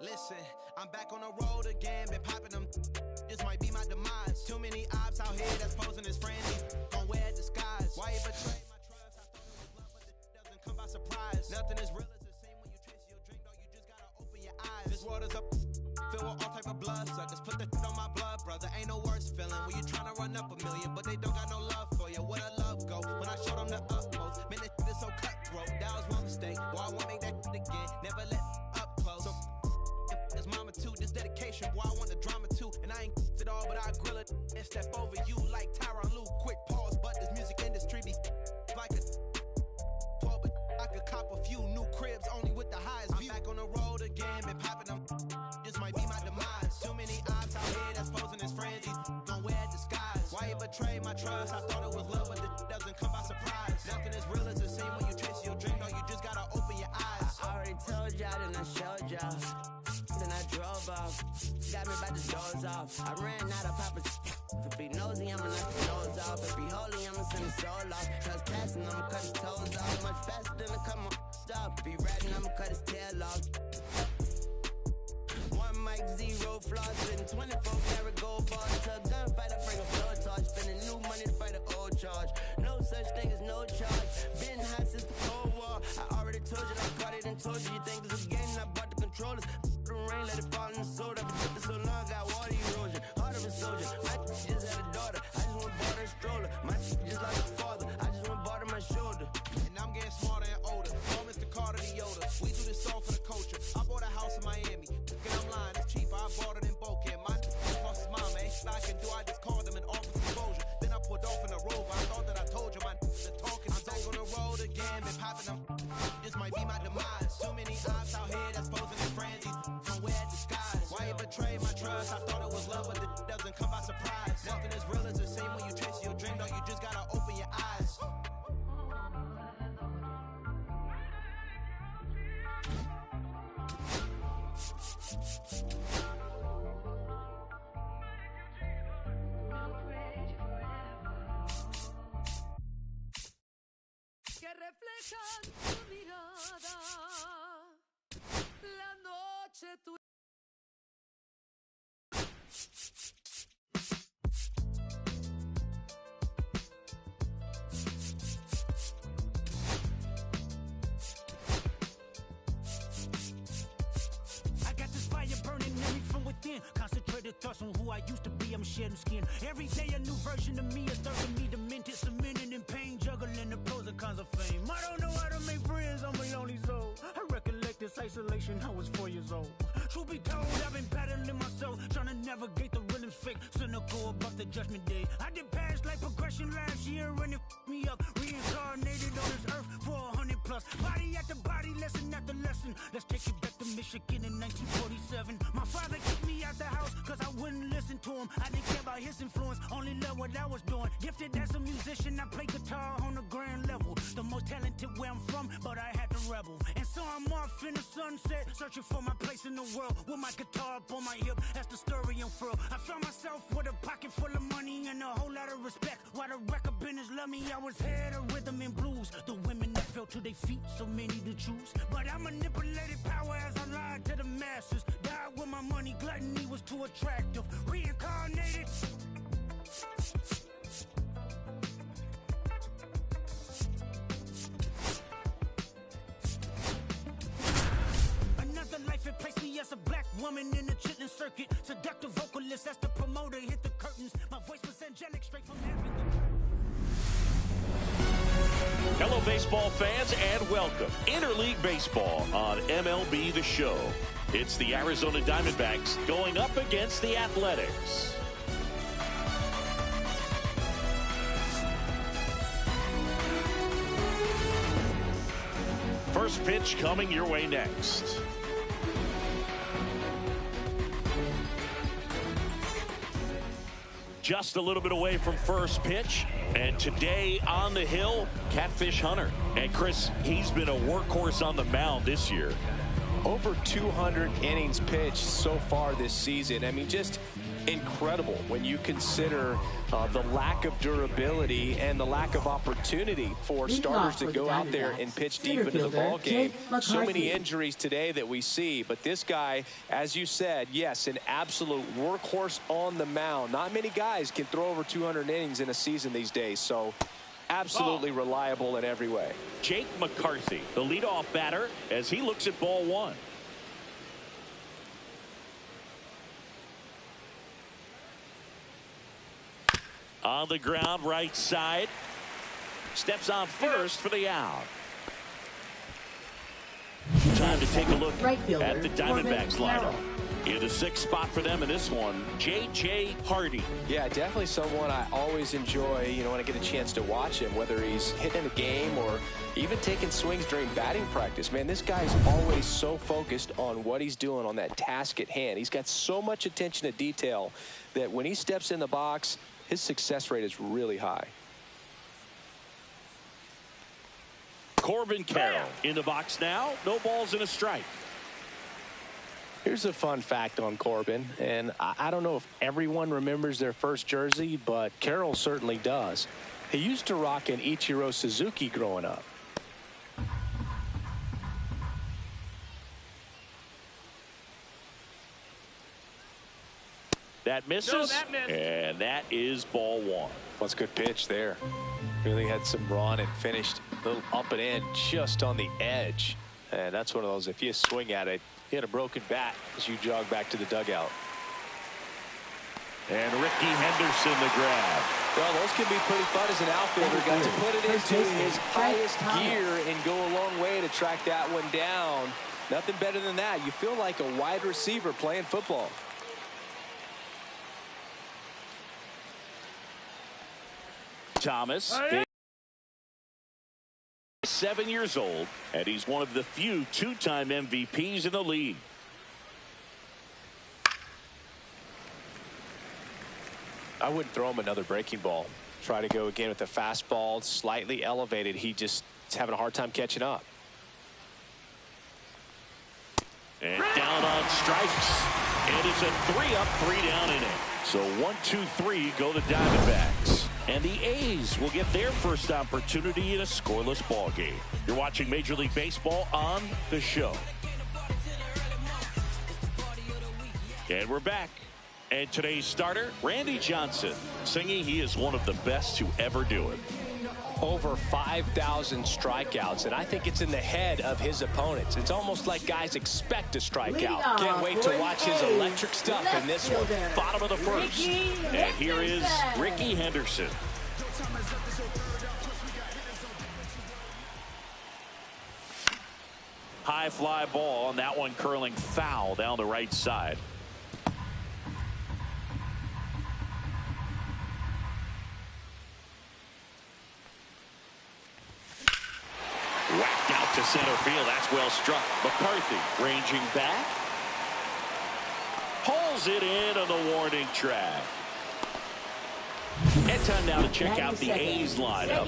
Listen, I'm back on the road again, been popping them. This might be my demise. Too many ops out here that's posing as friendly. Gon' wear a disguise. Why you betray my trust? I thought it was love, but it doesn't come by surprise. Nothing is real as the same when you trace your dream, dog. You just gotta open your eyes. This world is up, filled with all type of blood suckers. Put the on my blood, brother. Ain't no worse feeling when you tryna run up a million, but they don't got no love for you. Where the love go? When I showed them the utmost, man, this is so cutthroat. That was one mistake. Boy, I won't make that again. Never let up close. So it's mama too, this dedication, boy, I want the drama too. And I ain't it all, but I grill it and step over you like Tyronn Lue. Quick pause, but this music industry be like a 12, but I could cop a few new cribs only with the highest view. I'm back on the road again, been popping them. This might be my demise. Too many ops out here that's posing as friends. Gon' wear a disguise. Why you betray my trust? I thought it was love, but it doesn't come by surprise. Nothing is real as the same when you chase your dream, dog. You just gotta open your eyes. I already told y'all, then I showed y'all. Then I drove off, got me by the doors off. I ran out of poppers. If it be nosy, I'ma knock the nose off. If it be holy, I'ma send the soul off. Trespassing, I'ma cut his toes off. Much faster than a come on stop. If he ratting, I'ma cut his tail off. One mic, zero flaws, spitting 24 karat gold bars. To a gunfight, I bring a floor torch. Spending new money to fight an old charge. No such thing as no charge. Been hot since the Cold War. I already told you, I caught it and told you. You think this is a game, and I bought the controllers. The rain, let it fall in the soda. I've been tripping so long, got water erosion. Heart of a soldier. My just had a daughter. I just went bought her a stroller. My just like a father. I just went bought her my shoulder. And I'm getting smarter and older. Call Mr. Carter the Yoda. We do this all for the culture. I bought a house in Miami. And I'm lying, it's cheaper. I bought it in Boca. My cost his mama. Ain't shit I can do. I just called him and offered exposure. Then I pulled off in a Rover. I thought that I told you my the talking. I'm back on the road again. Been popping them. This might be my demise. Too many ops out here that's posing as friends. Don't wear a disguise. Why you betray my trust? I thought it was love, but it doesn't come by surprise. Nothing is real as the same when you chase your dream, dog. You just gotta open your eyes. Que reflejan tu mirada, la noche tu. I got this fire burning in me from within. Concentrated thoughts on who I used to be. I'm shedding skin. Every day a new version of me, a third of me demented, cemented in pain, juggling the pros and cons of fame. I don't know how to make friends, I'm a lonely soul. I recollect this isolation, I was 4 years old. Truth be told, I've been battling myself, trying to navigate the real and fake, cynical about the judgment day. I did past life progression last year and it f***ed me up. Reincarnated on this earth for 100 plus. Body after body, lesson after lesson. Let's take it back to Michigan in 1947. My father kicked me out the house cause I wouldn't listen to him. I didn't care about his influence, only loved what I was doing. Gifted as a musician, I play guitar on the grand level. The most talented where I'm from, but I had to rebel. And so I'm off in the sunset, searching for my place in the world. With my guitar up on my hip, that's the story unfurled. I found myself with a pocket full of money and a whole lot of respect. While the record business loved me, I was head of rhythm and blues. The women that fell to their feet, so many to choose. But I manipulated power as I lied to the masses. Died with my money, gluttony was too attractive. Reincarnated. Another life, it placed me as a black woman in a chitlin circuit. Seductive vocalist, as the promoter hit the curtains. My voice was angelic, straight from heaven. Hello, baseball fans, and welcome. Interleague Baseball on MLB The Show. It's the Arizona Diamondbacks going up against the Athletics. First pitch coming your way next. Just a little bit away from first pitch. And today on the hill, Catfish Hunter. And Chris, he's been a workhorse on the mound this year. Over 200 innings pitched so far this season. I mean, just incredible when you consider the lack of durability and the lack of opportunity for starters to go out there and pitch deep into the ball game. So many injuries today that we see, but this guy, as you said, yes, an absolute workhorse on the mound. Not many guys can throw over 200 innings in a season these days, so absolutely reliable in every way. Jake McCarthy, the leadoff batter, as he looks at ball one. On the ground, right side. Steps on first for the out. Time to take a look at the Diamondbacks lineup. In the sixth spot for them in this one, J.J. Hardy. Yeah, definitely someone I always enjoy, when I get a chance to watch him, whether he's hitting a game or even taking swings during batting practice. Man, this guy's always so focused on what he's doing on that task at hand. He's got so much attention to detail that when he steps in the box, his success rate is really high. Corbin Carroll in the box now. No balls and a strike. Here's a fun fact on Corbin, and I don't know if everyone remembers their first jersey, but Carroll certainly does. He used to rock an Ichiro Suzuki growing up. That misses, and that is ball one. What's a good pitch there? Really had some run and finished a little up and in just on the edge. And that's one of those, if you swing at it, hit a broken bat as you jog back to the dugout. And Ricky Henderson the grab. Well, those can be pretty fun as an outfielder. Got to put it into his highest gear and go a long way to track that one down. Nothing better than that. You feel like a wide receiver playing football. Thomas, 7 years old, and he's one of the few two-time MVPs in the league. I wouldn't throw him another breaking ball. Try to go again with the fastball, slightly elevated. He just is having a hard time catching up. And down on strikes. And it's a 3-up, 3-down inning. So 1-2-3 go the Diamondbacks. And the A's will get their first opportunity in a scoreless ball game. You're watching Major League Baseball on the show. And we're back. And today's starter, Randy Johnson, singing he is one of the best to ever do it. Over 5,000 strikeouts, and I think it's in the head of his opponents. It's almost like guys expect to strike out. Can't wait to watch his electric stuff in this one. Bottom of the first. And here is Ricky Henderson. High fly ball, and that one curling foul down the right side. Whacked out to center field. That's well struck. McCarthy ranging back. Pulls it in on the warning track. And time now to check out the A's lineup.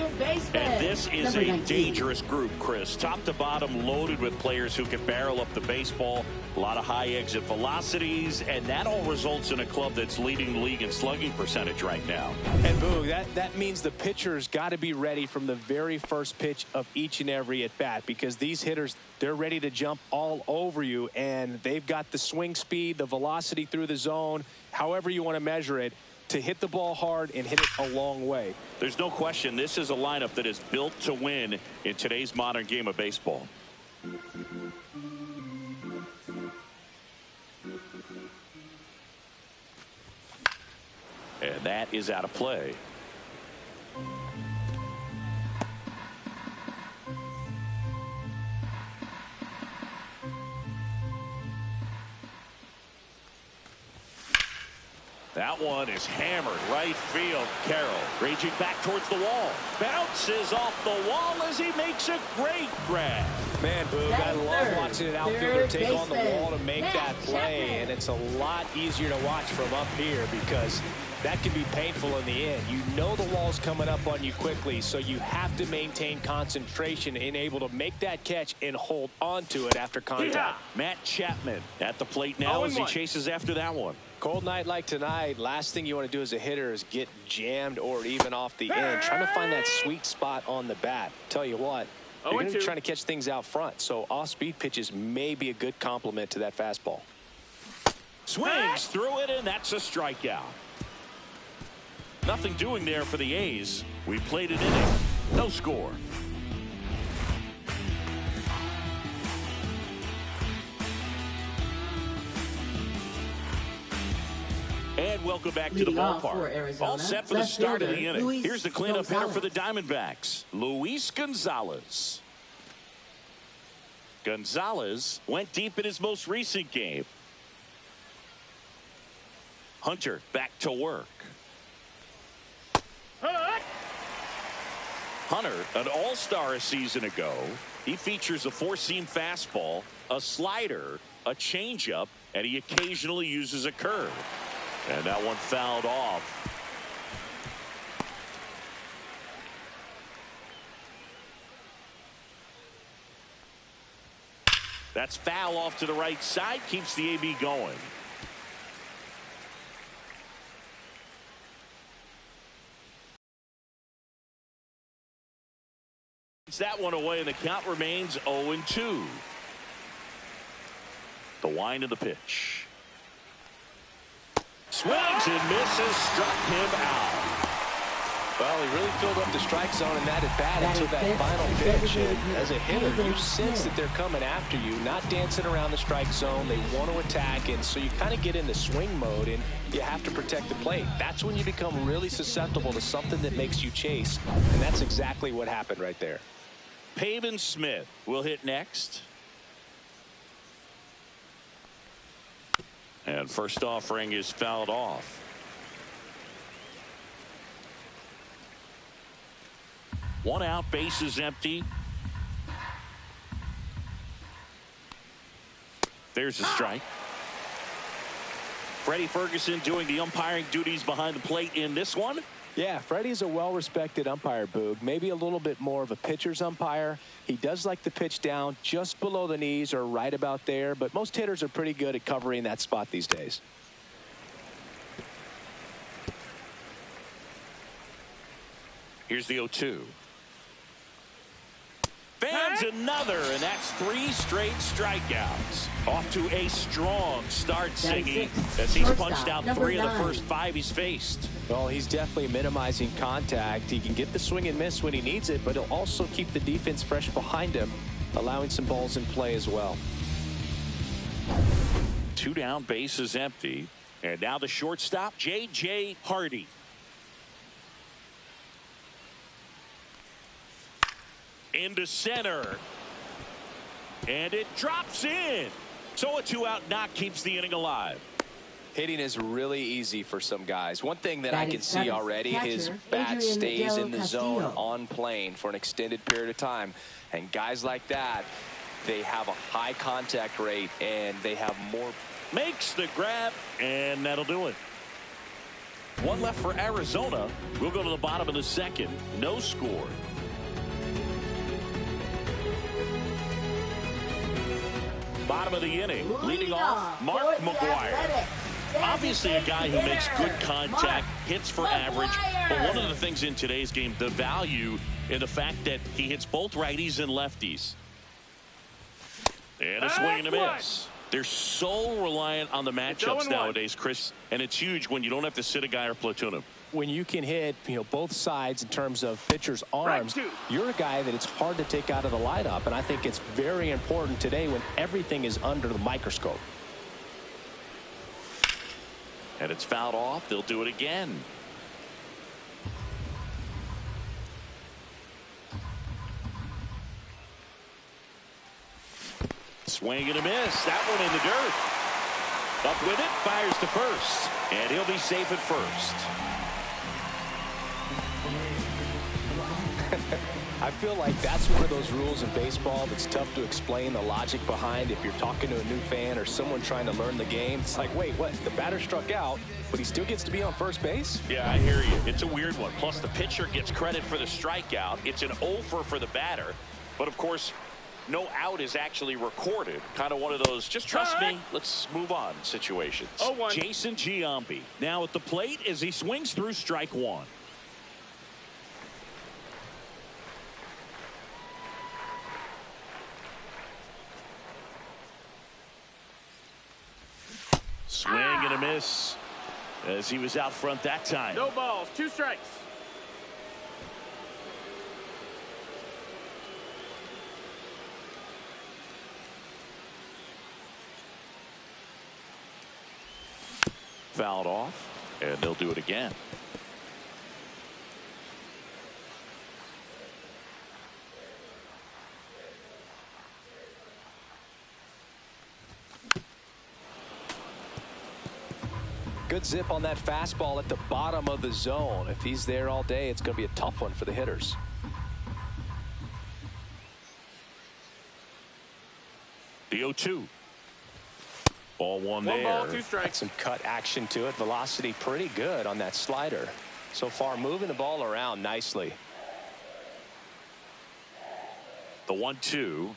And this is a dangerous group, Chris. Top to bottom, loaded with players who can barrel up the baseball. A lot of high exit velocities, and that all results in a club that's leading the league in slugging percentage right now. And Boog, that means the pitcher's got to be ready from the very first pitch of each and every at bat, because these hitters, they're ready to jump all over you, and they've got the swing speed, the velocity through the zone, however you want to measure it, to hit the ball hard and hit it a long way. There's no question this is a lineup that is built to win in today's modern game of baseball. And that is out of play. That one is hammered right field. Carroll raging back towards the wall. Bounces off the wall as he makes a great grab. Man, Boog, I love watching an outfielder take on the wall to make that play, and it's a lot easier to watch from up here because that can be painful in the end. You know the wall's coming up on you quickly, so you have to maintain concentration and able to make that catch and hold on to it after contact. Yeah. Matt Chapman at the plate now as he chases after that one. Cold night like tonight, last thing you want to do as a hitter is get jammed or even off the end. Trying to find that sweet spot on the bat. Tell you what, you're going to be trying to catch things out front, so off-speed pitches may be a good complement to that fastball. Swings through it, and that's a strikeout. Nothing doing there for the A's. We played an inning. No score. And welcome back to the ballpark. All set for the start of the inning. Here's the cleanup hitter for the Diamondbacks, Luis Gonzalez. Gonzalez went deep in his most recent game. Hunter back to work. Hunter, an all-star a season ago. He features a four-seam fastball, a slider, a changeup, and he occasionally uses a curve. And that one fouled off. That's foul off to the right side, keeps the AB going. That one away, and the count remains 0-2. The wind of the pitch. Swings and misses, struck him out. Well, he really filled up the strike zone in that at bat until that final pitch. And as a hitter, you sense that they're coming after you, not dancing around the strike zone. They want to attack, and so you kind of get into swing mode, and you have to protect the plate. That's when you become really susceptible to something that makes you chase, and that's exactly what happened right there. Pavin Smith will hit next. And first offering is fouled off. One out, base is empty. There's a strike. Freddie Ferguson doing the umpiring duties behind the plate in this one. Yeah, Freddie's a well-respected umpire, Boog. Maybe a little bit more of a pitcher's umpire. He does like the pitch down just below the knees or right about there, but most hitters are pretty good at covering that spot these days. Here's the 0-2. Fans another, and that's 3 straight strikeouts. Off to a strong start, Siggy, as he's punched out 3 of the first 5 he's faced. Well, he's definitely minimizing contact. He can get the swing and miss when he needs it, but he'll also keep the defense fresh behind him, allowing some balls in play as well. 2 down, base is empty. And now the shortstop, J.J. Hardy. Into center. And it drops in. So a 2-out knock keeps the inning alive. Hitting is really easy for some guys. One thing that I can see already, his bat stays in the zone on plane for an extended period of time. And guys like that, they have a high contact rate and they have more. Makes the grab, and that'll do it. 1 left for Arizona. We'll go to the bottom of the second. No score. Bottom of the inning, leading off, Mark McGwire. Obviously a guy who makes good contact, hits for average, but one of the things in today's game, the value in the fact that he hits both righties and lefties. And a swing and a miss. They're so reliant on the matchups nowadays, Chris, and it's huge when you don't have to sit a guy or platoon him. When you can hit, both sides in terms of pitchers' arms, you're a guy that it's hard to take out of the lineup, and I think it's very important today when everything is under the microscope. And it's fouled off. They'll do it again. Swing and a miss. That one in the dirt. Up with it, fires to first, and he'll be safe at first. I feel like that's one of those rules in baseball that's tough to explain the logic behind if you're talking to a new fan or someone trying to learn the game. It's like, wait, what? The batter struck out, but he still gets to be on first base? Yeah, I hear you. It's a weird one. Plus, the pitcher gets credit for the strikeout. It's an over for the batter. But, of course, no out is actually recorded. Kind of one of those, just trust me, let's move on situations. 0-1. Jason Giambi now at the plate as he swings through strike one. Swing and a miss as he was out front that time. No balls, 2 strikes. Fouled off, and they'll do it again. Good zip on that fastball at the bottom of the zone. If he's there all day, it's going to be a tough one for the hitters. The 0-2. Ball one there. 1 ball, 2 strikes. Some cut action to it. Velocity pretty good on that slider. So far, moving the ball around nicely. The 1-2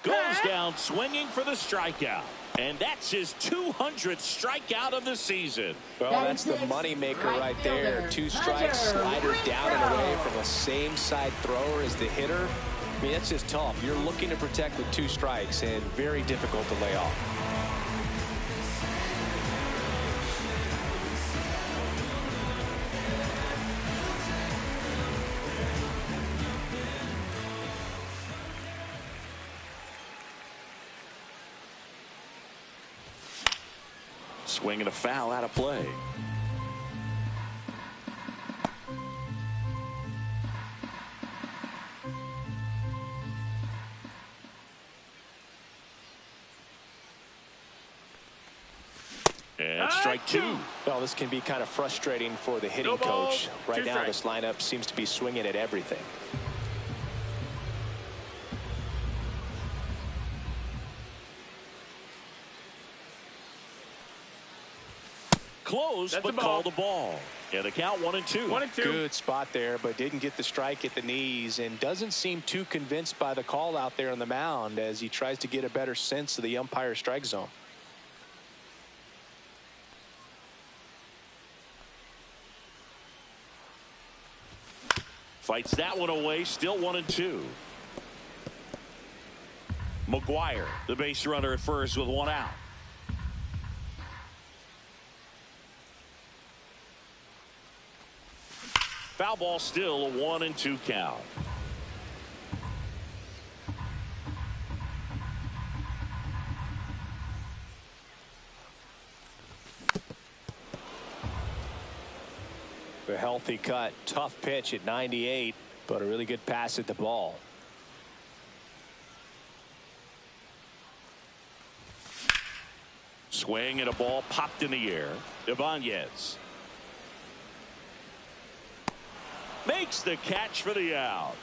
goes down swinging for the strikeout. And that's his 200th strikeout of the season. Well, that's the money maker right there. 2 strikes, slider down and away from a same side thrower as the hitter. I mean, that's just tough. You're looking to protect with 2 strikes and very difficult to lay off. Swing and a foul out of play. And strike 2. Well, this can be kind of frustrating for the hitting coach. Right now, this lineup seems to be swinging at everything. Close, but call the ball. And the count 1-2. 1-2. Good spot there, but didn't get the strike at the knees and doesn't seem too convinced by the call out there on the mound as he tries to get a better sense of the umpire's strike zone. Fights that one away, still 1-2. McGuire, the base runner at first with 1 out. Foul ball, still a 1-2 count. A healthy cut, tough pitch at 98, but a really good pass at the ball. Swing and a ball popped in the air. Ibanez makes the catch for the out.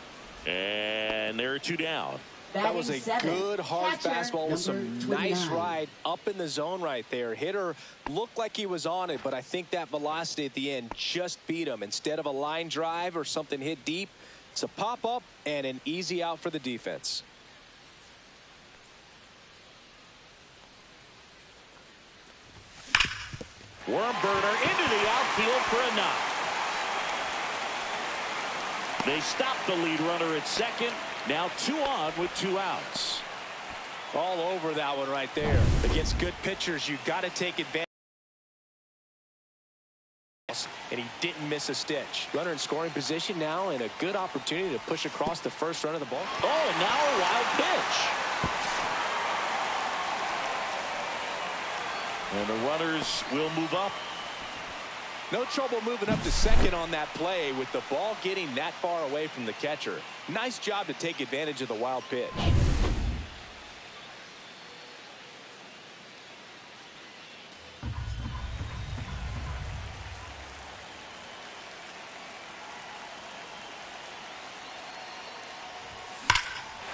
And there are 2 down. That was a good hard fastball with some nice ride up in the zone right there. Hitter looked like he was on it, but I think that velocity at the end just beat him. Instead of a line drive or something hit deep, it's a pop up and an easy out for the defense. Worm burner into the outfield for a knock. They stop the lead runner at second. Now 2 on with 2 outs. All over that one right there. Against good pitchers, you've got to take advantage. And he didn't miss a stitch. Runner in scoring position now and a good opportunity to push across the first run of the ball. Oh, and now a wild pitch. And the runners will move up. No trouble moving up to second on that play with the ball getting that far away from the catcher. Nice job to take advantage of the wild pitch.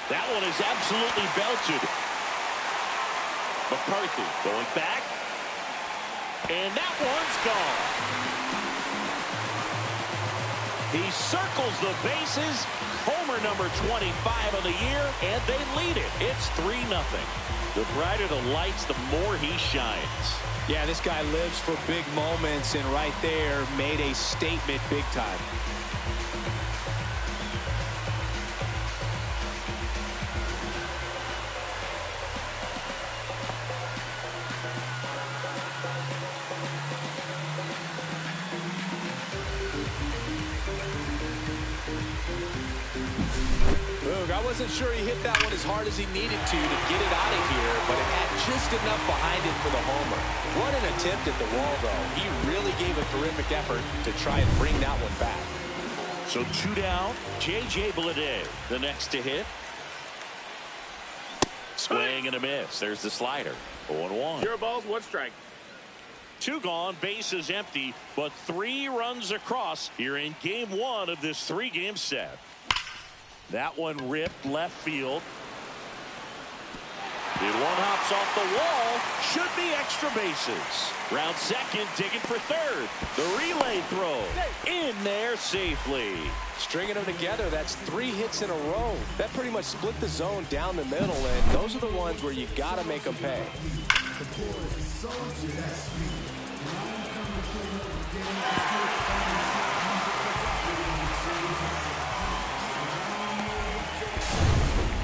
That one is absolutely belted. McCarthy going back. And that one's gone. He circles the bases. Homer number 25 of the year, and they lead it. It's 3-0. The brighter the lights, the more he shines. Yeah, this guy lives for big moments, and right there made a statement big time. I wasn't sure he hit that one as hard as he needed to get it out of here, but it had just enough behind it for the homer. What an attempt at the wall, though. He really gave a terrific effort to try and bring that one back. So 2 down. J.J. Bleday, the next to hit. Swing and a miss. There's the slider. 0-1. 0 balls, 1 strike. 2 gone, bases empty, but 3 runs across here in game 1 of this 3-game set. That one ripped left field. It one hops off the wall. Should be extra bases. Round second, digging for third. The relay throw in there safely. Stringing them together, that's 3 hits in a row. That pretty much split the zone down the middle, and those are the ones where you got to make them pay.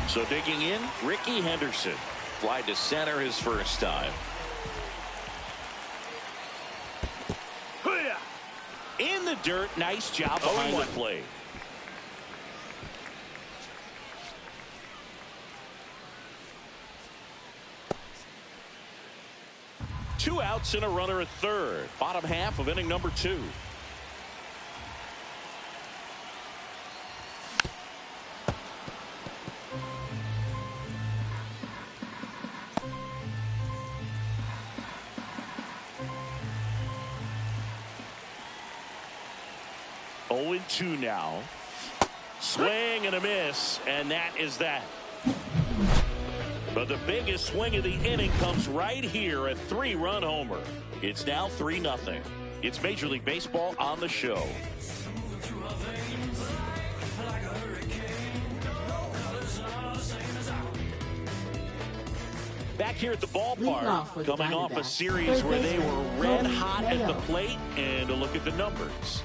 So digging in, Ricky Henderson. Fly to center his first time. In the dirt, nice job behind the plate. Two outs and a runner at third. Bottom half of inning number 2. Oh, 2 now. Swing and a miss, and that is that. But the biggest swing of the inning comes right here, a 3-run homer. It's now 3-0. It's Major League Baseball on the show. Back here at the ballpark, coming off a series where they were red hot at the plate, and a look at the numbers.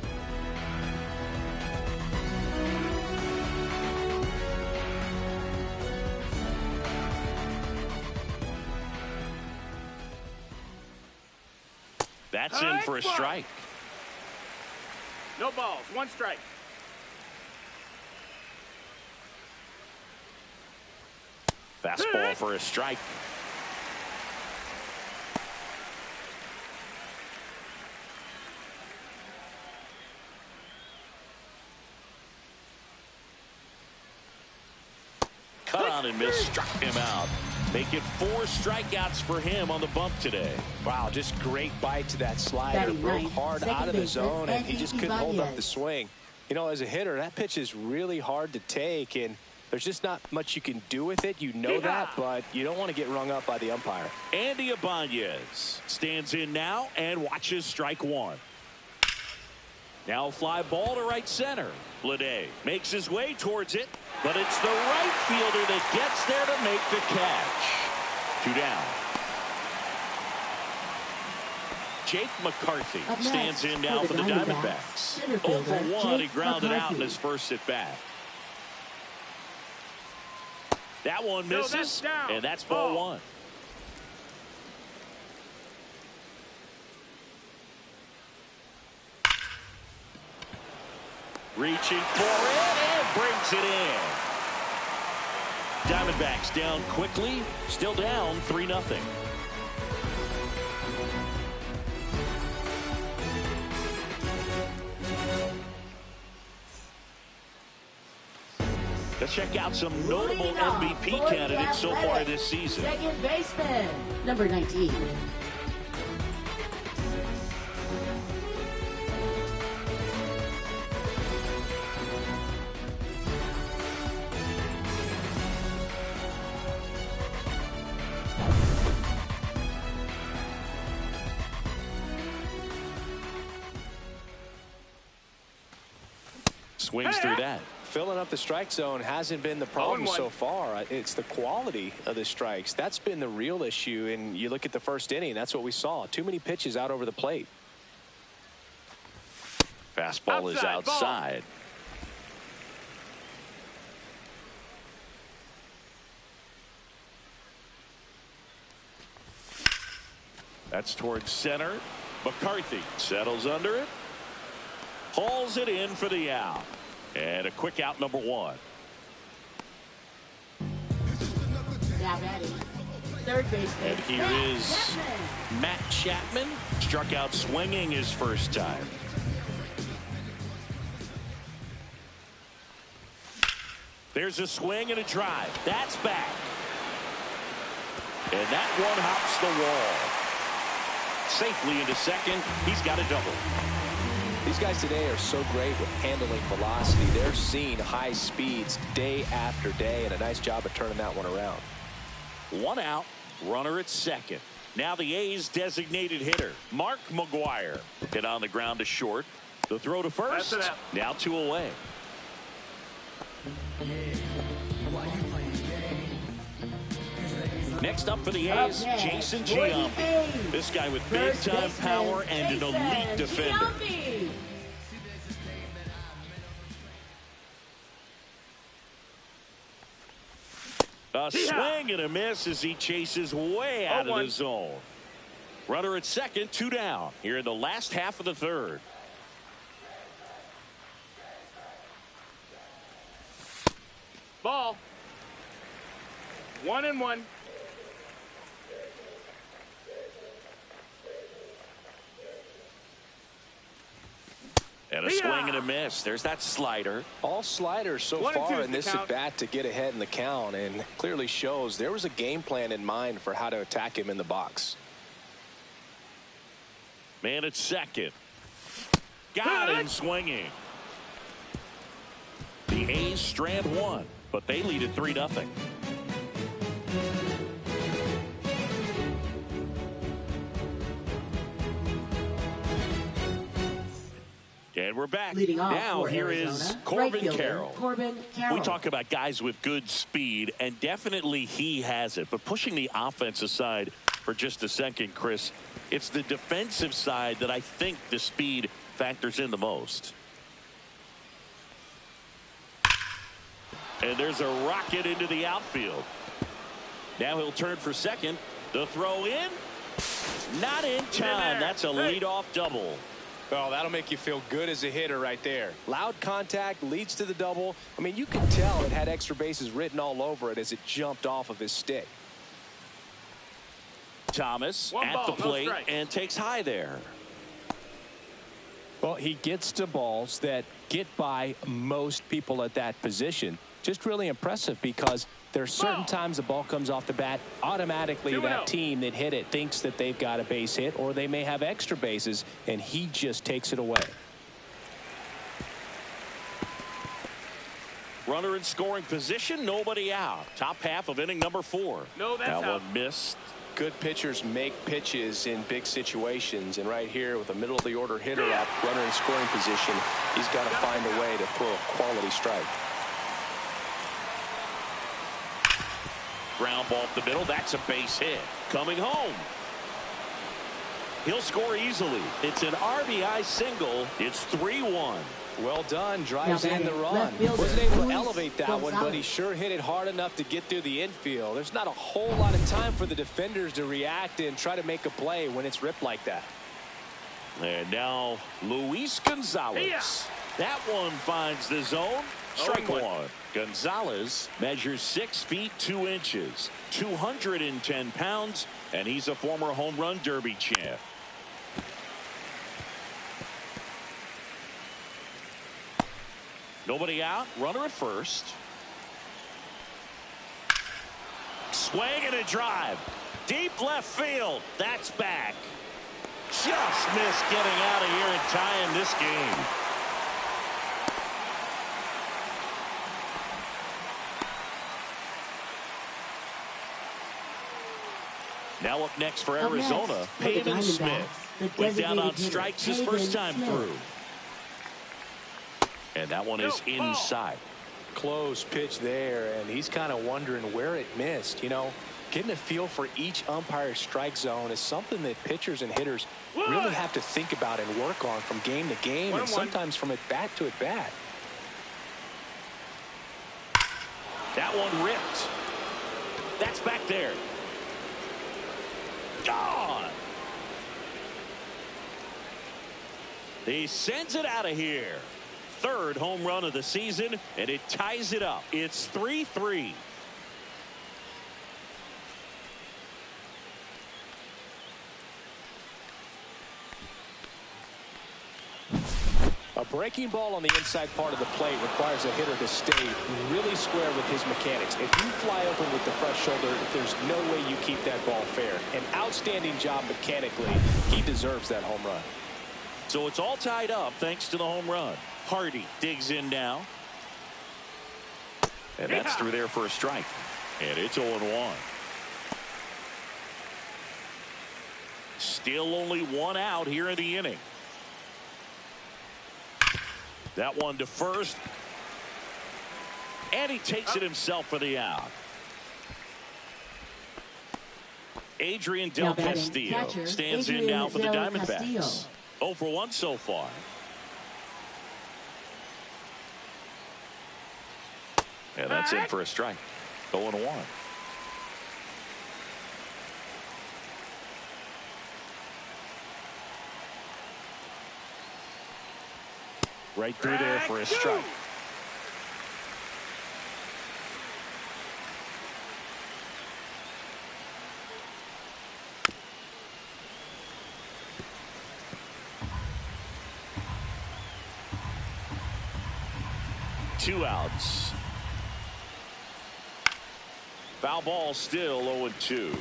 That's in for a strike. No balls, 1 strike. Fastball for a strike. Cut on and miss, struck him out. Making 4 strikeouts for him on the bump today. Wow, just great bite to that slider. Broke hard out of the zone, and he just couldn't hold up the swing. You know, as a hitter, that pitch is really hard to take, and there's just not much you can do with it. You know that, but you don't want to get rung up by the umpire. Andy Ibanez stands in now and watches strike 1. Now a fly ball to right center. Bleday makes his way towards it, but it's the right fielder that gets there to make the catch. 2 down. Jake McCarthy stands in now for the Diamondbacks. 0 for 1, he grounded out in his first at bat. That one misses, and that's ball 1. Reaching for it and brings it in. Diamondbacks down quickly, still down 3-0. Let's check out some notable MVP candidates so far this season. Second baseman, number 19. swings through that. Filling up the strike zone hasn't been the problem so far. It's the quality of the strikes. That's been the real issue. And you look at the first inning, that's what we saw. Too many pitches out over the plate. Fastball is outside. That's towards center. McCarthy settles under it. Hauls it in for the out. And a quick out, number 1. Third base. And here is Matt Chapman. Struck out swinging his first time. There's a swing and a drive. That's back. And that one hops the wall. Safely into second. He's got a double. These guys today are so great with handling velocity. They're seeing high speeds day after day, and a nice job of turning that one around. 1 out, runner at second. Now the A's designated hitter, Mark McGwire. Hit on the ground to short. The throw to first. Now 2 away. Next up for the A's, Jason Giambi. This guy with big-time power and an elite defender. A swing and a miss as he chases way out of the zone. Runner at second, 2 down here in the last half of the third. Ball. 1-1. And a swing and a miss. There's that slider. All sliders so far in this at bat to get ahead in the count, and clearly shows there was a game plan in mind for how to attack him in the box. Man at second. Got him swinging. The A's strand 1, but they lead at 3-0. And we're back. Now here is Corbin Carroll. We talk about guys with good speed, and definitely he has it. But pushing the offense aside for just a second, Chris, it's the defensive side that I think the speed factors in the most. And there's a rocket into the outfield. Now he'll turn for second. The throw in. Not in time. That's a leadoff double. Oh, that'll make you feel good as a hitter right there. Loud contact leads to the double. I mean, you can tell it had extra bases written all over it as it jumped off of his stick. Thomas at the plate and takes high there. Well, he gets to balls that get by most people at that position. Just really impressive because there's certain times the ball comes off the bat, automatically that team that hit it thinks that they've got a base hit, or they may have extra bases, and he just takes it away. Runner in scoring position, nobody out. Top half of inning number 4. That one missed. Good pitchers make pitches in big situations, and right here with a middle of the order hitter at runner in scoring position, he's got to find a way to throw a quality strike. Ground ball up the middle. That's a base hit. Coming home. He'll score easily. It's an RBI single. It's 3-1. Well done. Drives in the run. Wasn't able to elevate that one, but he sure hit it hard enough to get through the infield. There's not a whole lot of time for the defenders to react and try to make a play when it's ripped like that. And now Luis Gonzalez. That one finds the zone. Strike 1. Gonzalez measures 6 feet 2 inches, 210 pounds, and he's a former home run derby champ. Nobody out. Runner at first. Swing and a drive. Deep left field. That's back. Just missed getting out of here and tying this game. Now up next for Arizona, Peyton Smith. Went down on strikes his first time through. And that one is inside. Close pitch there, and he's kind of wondering where it missed. You know, getting a feel for each umpire's strike zone is something that pitchers and hitters really have to think about and work on from game to game, and sometimes from at bat to at bat. That one ripped. That's back there. Gone. He sends it out of here. Third home run of the season, and it ties it up. It's 3-3. A breaking ball on the inside part of the plate requires a hitter to stay really square with his mechanics. If you fly open with the fresh shoulder, there's no way you keep that ball fair. An outstanding job mechanically. He deserves that home run. So it's all tied up thanks to the home run. Hardy digs in now. And that's through there for a strike. And it's 0-1. Still only one out here in the inning. That one to first. And he takes it himself for the out. Adrian Del Castillo stands in now for the Diamondbacks. 0 for 1 so far. And that's in for a strike. 0-1. Right through there for a strike. Two outs. Foul ball, still 0-2.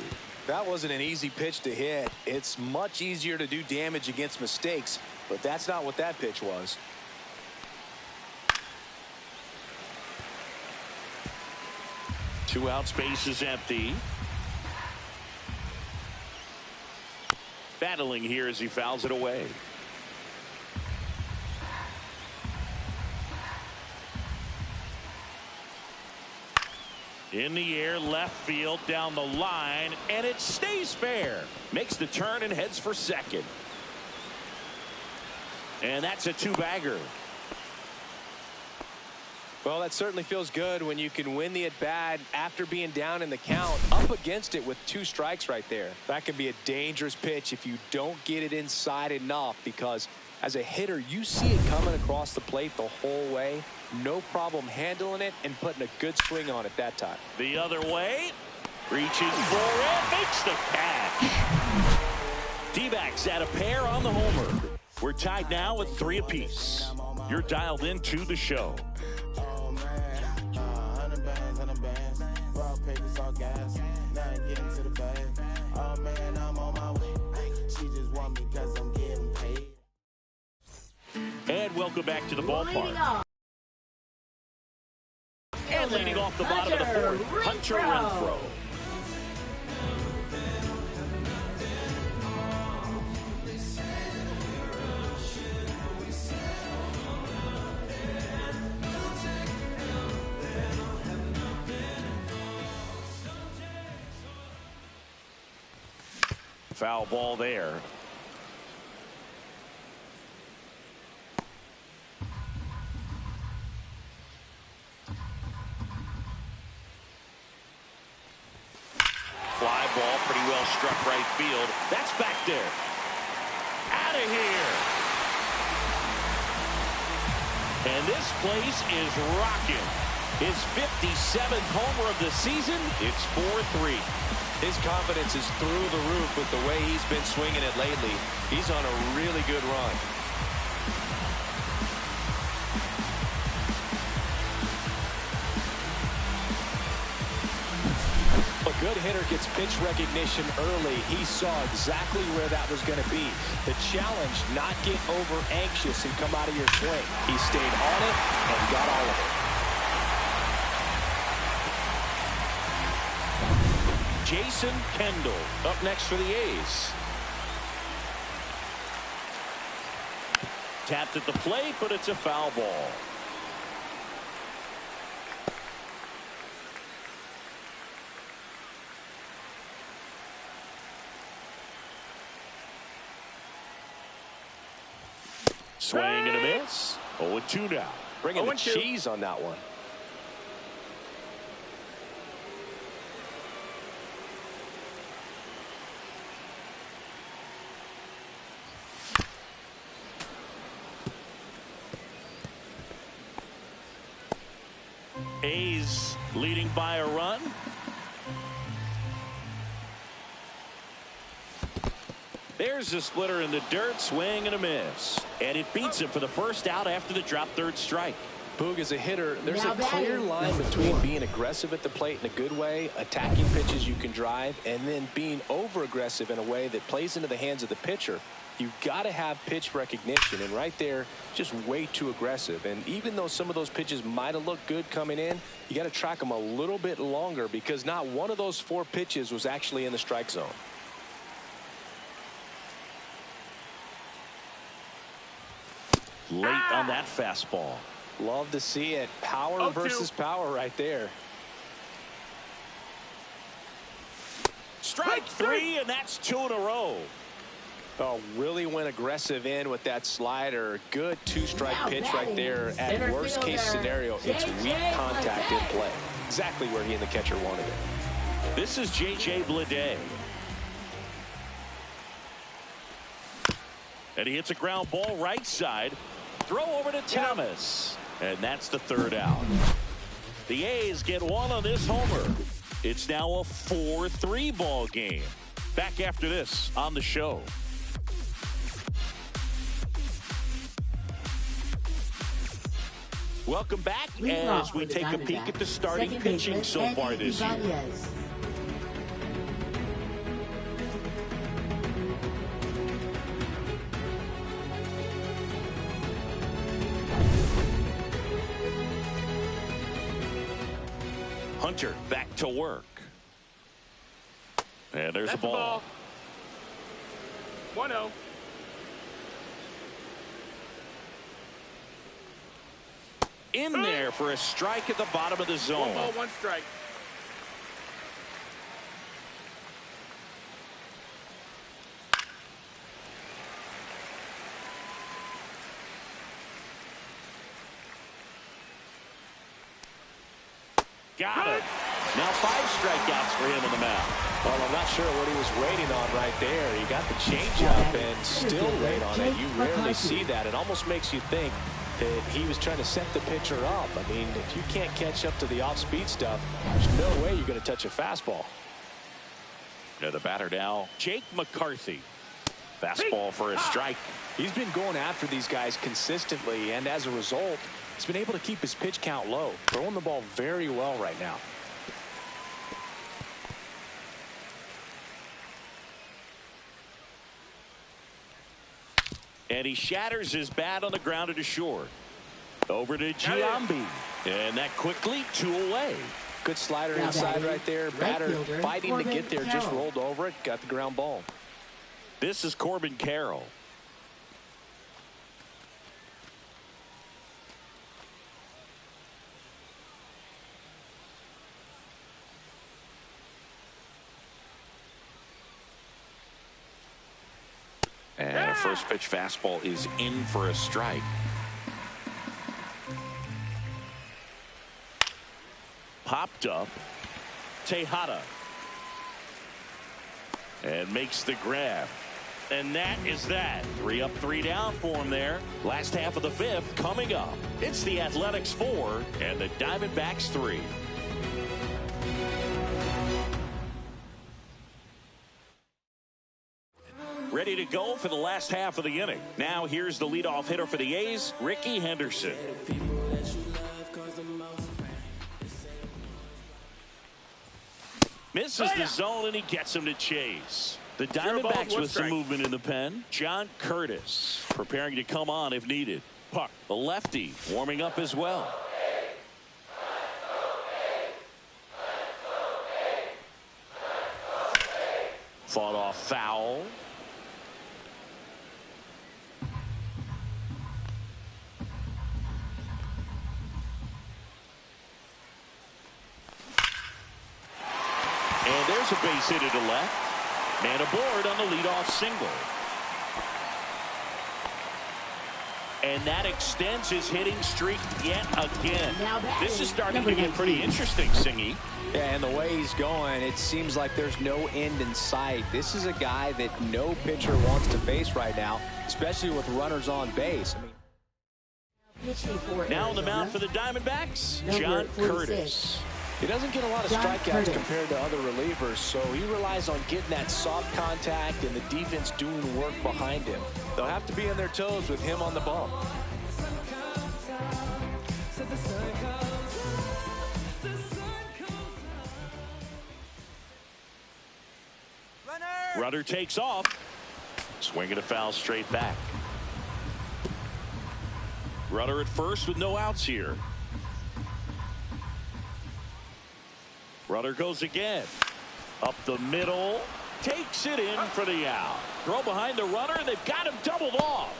That wasn't an easy pitch to hit. It's much easier to do damage against mistakes, but that's not what that pitch was. Two outs, base is empty. Battling here as he fouls it away. In the air, left field, down the line, and it stays fair. Makes the turn and heads for second. And that's a two-bagger. Well, that certainly feels good when you can win the at-bat after being down in the count, up against it with 2 strikes right there. That can be a dangerous pitch if you don't get it inside enough, because as a hitter, you see it coming across the plate the whole way. No problem handling it and putting a good swing on it that time. The other way. Reaches for it. Makes the catch. D-backs at a pair on the homer. We're tied now with 3 apiece. You're dialed into the show. Oh man, 100 bands, raw papers, all gas, nothing getting to the bag. Oh man, I'm on my way. She just want me because I'm getting paid. And welcome back to the ballpark. And leading off the bottom of the 4th, Hunter Renfroe. Foul ball there. Fly ball, pretty well struck right field. That's back there. Out of here. And this place is rocking. His 57th homer of the season. It's 4-3. His confidence is through the roof with the way he's been swinging it lately. He's on a really good run. A good hitter gets pitch recognition early. He saw exactly where that was going to be. The challenge, not get over anxious and come out of your swing. He stayed on it and got all of it. Jason Kendall up next for the A's. Tapped at the plate, but it's a foul ball. Swing and a miss. 0-2 now. Bringing the cheese on that one. A's leading by a run. There's a splitter in the dirt. Swing and a miss. And it beats him for the first out after the drop third strike. Boog, as a hitter, there's a clear line between being aggressive at the plate in a good way, attacking pitches you can drive, and then being over-aggressive in a way that plays into the hands of the pitcher. You've got to have pitch recognition, and right there, just way too aggressive. And even though some of those pitches might have looked good coming in, you got to track them a little bit longer because not one of those 4 pitches was actually in the strike zone. Late on that fastball. Love to see it. Power versus power right there. Strike 3, and that's 2 in a row. Oh, really went aggressive in with that slider. Good 2-strike pitch right there. At worst case scenario, it's weak contact in play. Exactly where he and the catcher wanted it. This is J.J. Bleday. And he hits a ground ball right side. Throw over to Thomas. And that's the 3rd out. The A's get 1 on this homer. It's now a 4-3 ball game. Back after this on the show. Welcome back as we take a peek at the starting pitching so far this year. Hunter back to work. And there's a ball. 1-0. In there for a strike at the bottom of the zone. 1 ball, 1 strike. Got it. Now 5 strikeouts for him in the mound. Well, I'm not sure what he was waiting on right there. He got the changeup and still wait on it. You rarely see that. It almost makes you think that he was trying to set the pitcher up. I mean, if you can't catch up to the off-speed stuff, there's no way you're going to touch a fastball. Yeah, the batter now, Jake McCarthy. Fastball for a strike. He's been going after these guys consistently, and as a result, he's been able to keep his pitch count low, throwing the ball very well right now. And he shatters his bat on the ground to short. Over to Giambi. And that quickly 2 away. Good slider inside right there. Batter fighting to get there, just rolled over it, got the ground ball. This is Corbin Carroll. And a first pitch fastball is in for a strike. Popped up. Tejada. And makes the grab. And that is that. 3 up, 3 down for him there. Last half of the 5th coming up. It's the Athletics 4 and the Diamondbacks 3. Ready to go for the last half of the inning. Now here's the leadoff hitter for the A's, Ricky Henderson. Misses the zone and he gets him to chase. The Diamondbacks with some movement in the pen. John Curtis preparing to come on if needed. Puck, the lefty, warming up as well. Fought off foul. And there's a base hit to left. And aboard on the leadoff single. And that extends his hitting streak yet again. This is starting to Number get pretty 19. interesting, Singy. Yeah, and the way he's going, it seems like there's no end in sight. This is a guy that no pitcher wants to face right now, especially with runners on base. I mean, Now on the mound for the Diamondbacks, Number John 46. Curtis. he doesn't get a lot of John strikeouts Curtis. compared to other relievers, so he relies on getting that soft contact and the defense doing work behind him. They'll have to be on their toes with him on the bump. Runner takes off. Swinging a foul straight back. Runner at first with no outs here. Runner goes again. Up the middle. Takes it in for the out. Throw behind the runner. They've got him doubled off.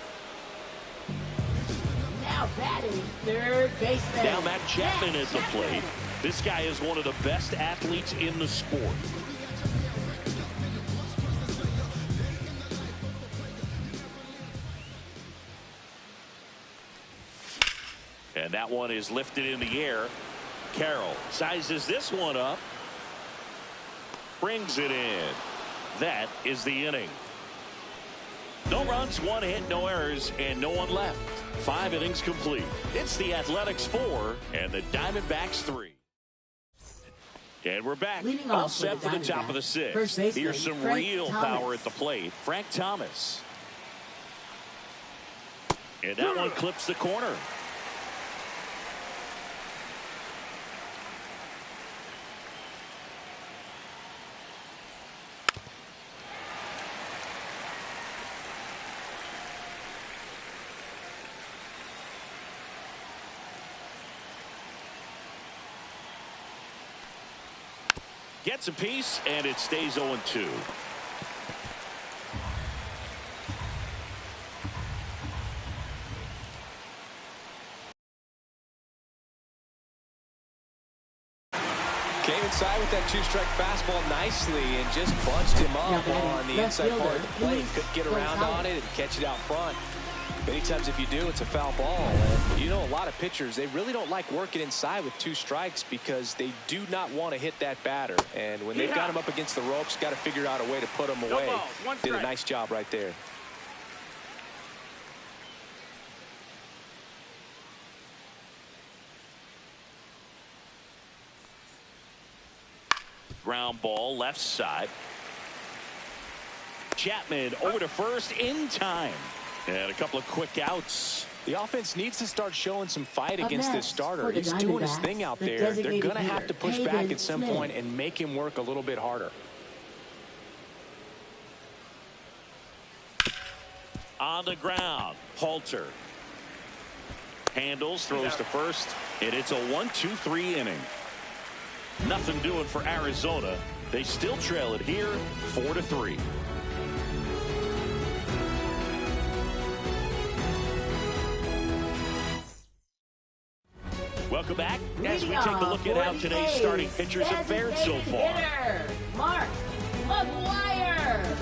Now batting third baseman. Now Matt Chapman at the plate. This guy is one of the best athletes in the sport. And that one is lifted in the air. Carroll sizes this one up. Brings it in. That is the inning. No runs, one hit, no errors, and no one left. 5 innings complete. It's the Athletics 4 and the Diamondbacks 3. And we're back. Leading All off set for for the the top of the Diamondbacks, 6th. first baseman, Here's some Frank real Thomas. power at the plate. Frank Thomas. And that one clips the corner. Gets a piece, and it stays 0-2. Came inside with that two-strike fastball nicely and just bunched him up on the inside part of the plate. Couldn't get around on it and catch it out front. Many times if you do, it's a foul ball. And you know, a lot of pitchers, they really don't like working inside with 2 strikes because they do not want to hit that batter. And when they've got him up against the ropes, got to figure out a way to put him away. Did a nice job right there. Ground ball left side. Chapman over to first in time. And a couple of quick outs. The offense needs to start showing some fight against this starter. for the He's doing his Diamondbacks, thing out the there. They're designated going to have hitter, to push back Hayden at some Smith. point and make him work a little bit harder. On the ground, Halter handles, throws to first, and it's a 1-2-3 inning. Nothing doing for Arizona. They still trail it here, 4-3. Welcome back as we take a look at how today's starting pitchers have fared so far. Hitter, Mark McGuire.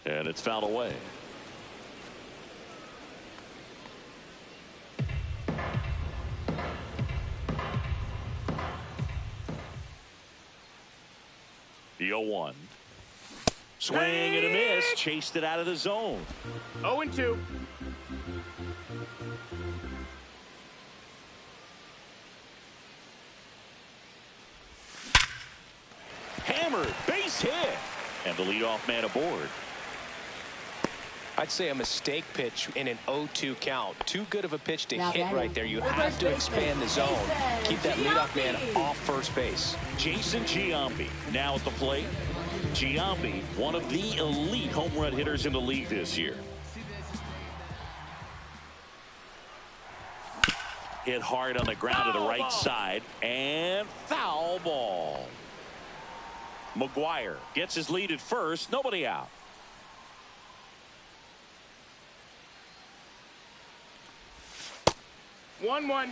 And it's fouled away. The 0-1. Swing and a miss. Chased it out of the zone. 0-2. Hammered. Base hit. And the leadoff man aboard. I'd say a mistake pitch in an 0-2 count. Too good of a pitch to Now hit batting, right there. You the have first to expand the baseman, zone. Jason Keep that leadoff man Giambi. off first base. Jason Giambi now at the plate. Giambi, one of the elite home run hitters in the league this year. Hit hard on the ground to the right side, and foul ball. McGuire gets his lead at first, nobody out. 1-1.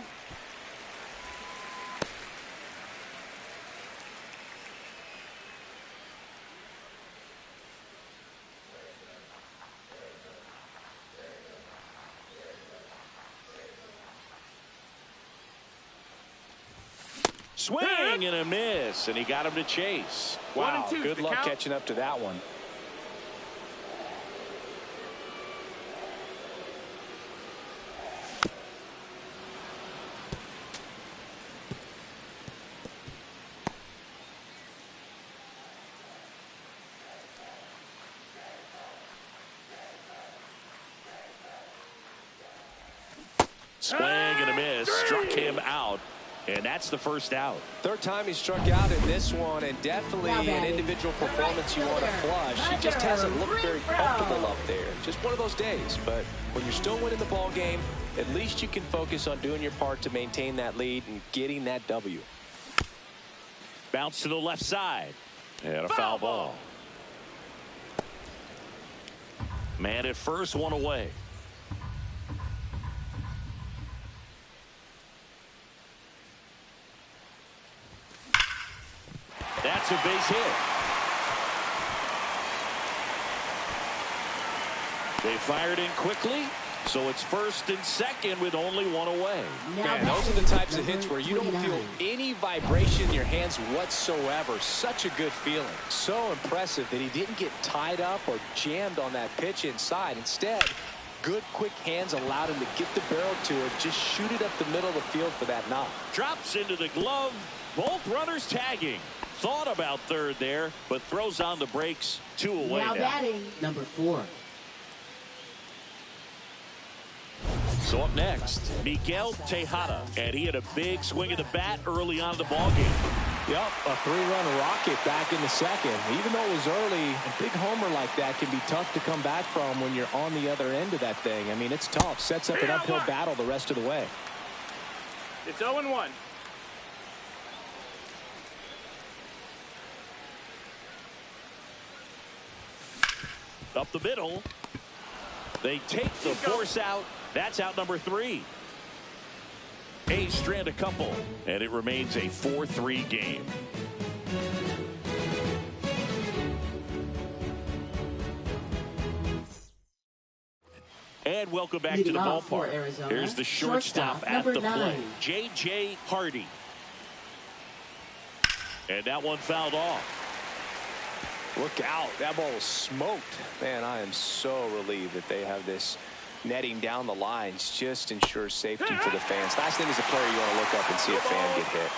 Swing and a miss, and he got him to chase. Wow, good luck catching up to that one. Swing and a miss, struck him out, and that's the first out. Third time he struck out in this one, and definitely an individual performance you want to flush. He just hasn't looked very comfortable up there. Just one of those days, but when you're still winning the ball game, at least you can focus on doing your part to maintain that lead and getting that W. Bounce to the left side, and a foul ball. Man at first, one away. That's a base hit. They fired in quickly, so it's first and second with only one away. Man, those are the types of hits where you don't feel any vibration in your hands whatsoever. Such a good feeling. So impressive that he didn't get tied up or jammed on that pitch inside. Instead, good quick hands allowed him to get the barrel to it, just shoot it up the middle of the field for that knock. Drops into the glove, both runners tagging. Thought about third there, but throws on the brakes. Two away now. Batting, number 4. So up next, Miguel Tejada, and he had a big swing of the bat early on in the ballgame. Yep, a 3-run rocket back in the second. Even though it was early, a big homer like that can be tough to come back from when you're on the other end of that thing. I mean, it's tough. Sets up an uphill battle the rest of the way. It's 0-1. Up the middle. They take the force out. That's out number 3. A's strand a couple, and it remains a 4-3 game. And welcome back to the ballpark. Here's the shortstop at the plate, J.J. Hardy. And that one fouled off. Look out. That ball was smoked. Man, I am so relieved that they have this netting down the lines. Just ensures safety for the fans. Last thing as a player, you want to look up and see a fan get hit.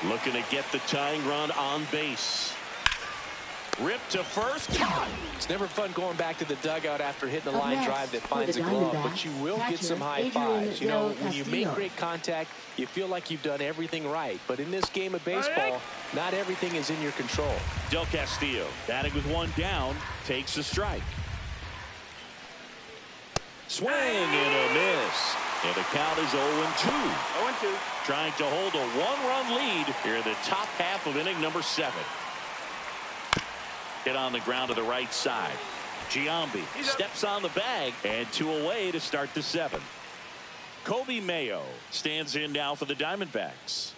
Looking to get the tying run on base. Ripped to first. It's never fun going back to the dugout after hitting a line drive that finds a glove, but you will get some high fives. You know, when you make great contact, you feel like you've done everything right. But in this game of baseball, not everything is in your control. Del Castillo, batting with one down, takes a strike. Swing and a miss. And the count is 0-2. 0-2. Trying to hold a one-run lead here in the top half of inning number 7. Hit on the ground to the right side. Giambi steps on the bag, and 2 away to start the 7th. Kobe Mayo stands in now for the Diamondbacks.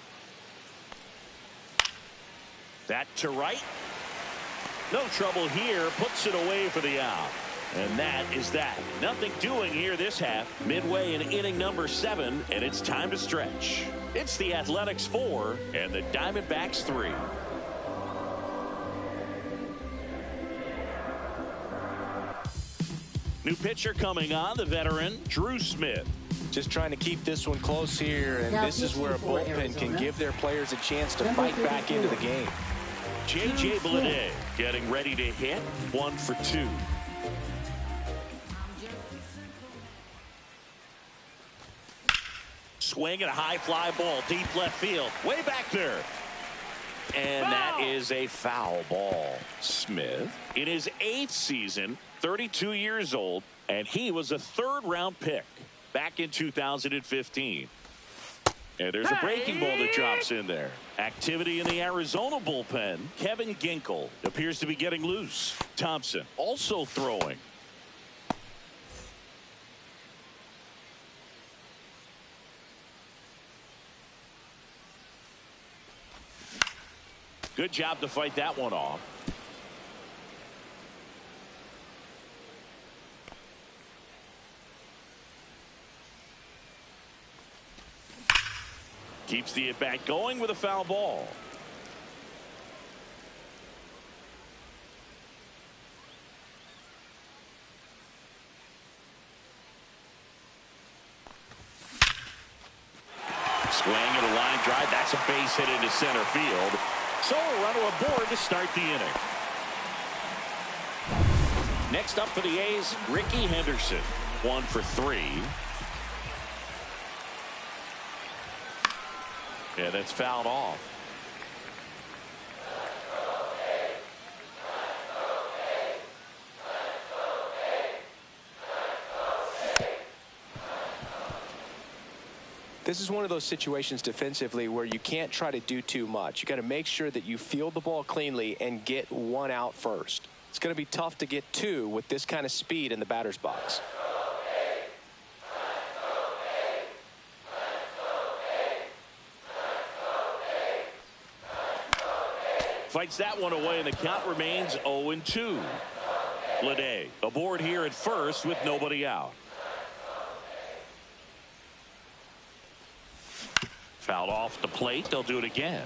That to right. No trouble here. Puts it away for the out. And that is that. Nothing doing here this half. Midway in inning number 7, and it's time to stretch. It's the Athletics 4 and the Diamondbacks 3. New pitcher coming on, the veteran, Drew Smith. Just trying to keep this one close here, and this is where a bullpen can give their players a chance to fight back into the game. J.J. Bleday getting ready to hit. 1 for 2. Swing and a high fly ball, deep left field, way back there. And that is a foul ball. Smith, in his 8th season, 32 years old, and he was a 3rd-round pick back in 2015. And there's a breaking ball that drops in there. Activity in the Arizona bullpen. Kevin Ginkel appears to be getting loose. Thompson also throwing. Good job to fight that one off. Keeps the at-bat going with a foul ball. Swing and a line drive. That's a base hit into center field. So a runner aboard to start the inning. Next up for the A's, Ricky Henderson. 1 for 3. Yeah, that's fouled off. This is one of those situations defensively where you can't try to do too much. You got to make sure that you field the ball cleanly and get one out first. It's going to be tough to get two with this kind of speed in the batter's box. Fights that one away, and the count remains 0-2. Lede aboard here at first with nobody out. Fouled off the plate. They'll do it again.